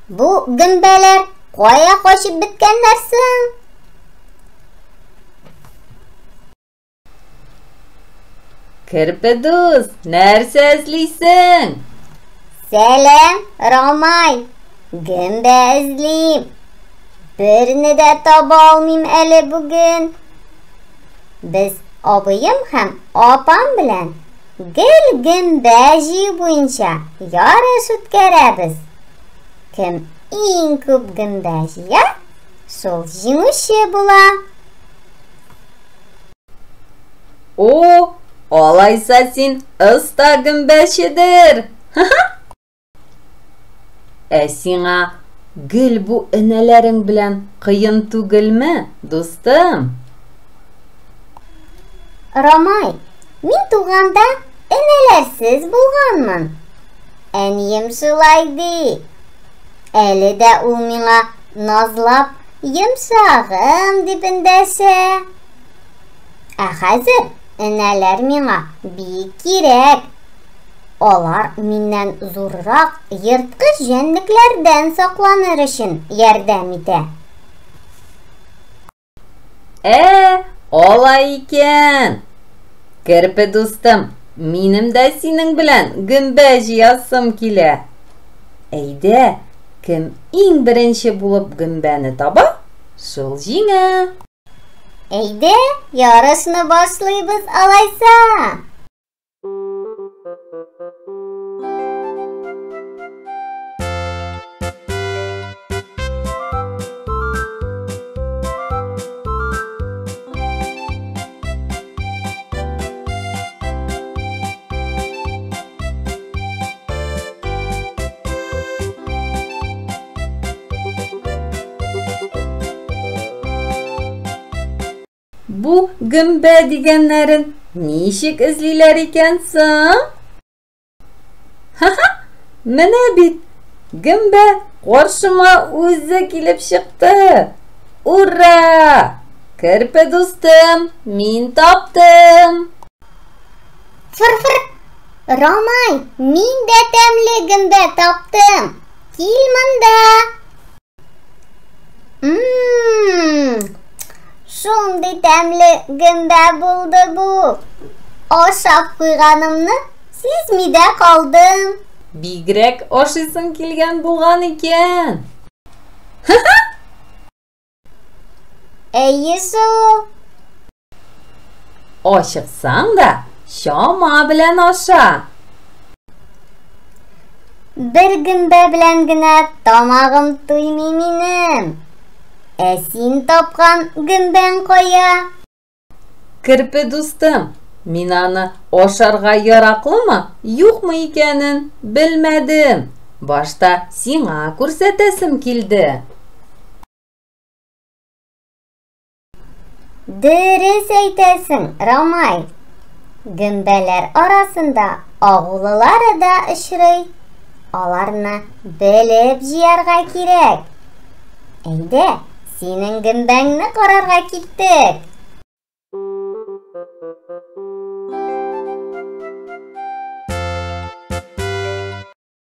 Бу гөмбәләр кая качып беткәннәр соң? Керпе дус, нәрсә эзлисең? Сәлам, Рамай. Гөмбә эзлим. Берне дә таба алмыйм әле бүген. Без абыем һәм апам белән гел гөмбә җыю буенча ярыш үткәрәбез. Кем иң күп гөмбә җыя, шул җиңүче була. О, алайса син оста гөмбәчедер. Ә сиңа гел бу энәләрең белән кыен түгелме, дустым? Рамай, мин туганда энәләрсез булганмын. Әнием шулай ди. Әле дә ул миңа назлап, йомшагым дип эндәшә. Ә хәзер энәләр миңа бик кирәк. Алар миннән зуррак йырткыч җәнлекләрдән сакланыр өчен ярдәм итә. Алай икән. Керпе дустым, минем дә синең белән гөмбә җыясым килә. Әйдә, кем иң беренче булып гөмбәне таба, шул җиңә. Әйдә, ярышны башлыйбыз алайса. Бу гөмбә дигәннәрен ничек эзлиләр икән соң? Менә бит, гөмбә каршыма үзе килеп чыкты. Ура! Керпе дустым, мин таптым. Фыр-фыр! Рамай, мин дә тәмле гөмбә таптым. Кил монда. Шундый тәмле гөмбә булды бу. Ашап куйганымны сизми дә калдым. Бигрәк ашыйсың килгән булган икән. Әйе шул. Ашыксаң да, чама белән аша. Бер гөмбә белән генә тамагым туймый минем. Ә син тапкан гөмбәң кая? Керпе дустым, мин аны ашарга яраклымы, юкмы икәнен белмәдем. Башта сиңа күрсәтәсем килде. Дөрес әйтәсең, Рамай. Гөмбәләр арасында агулылары да очрый. Аларны белеп җыярга кирәк. Әйдә, синең гөмбәңне карарга киттек.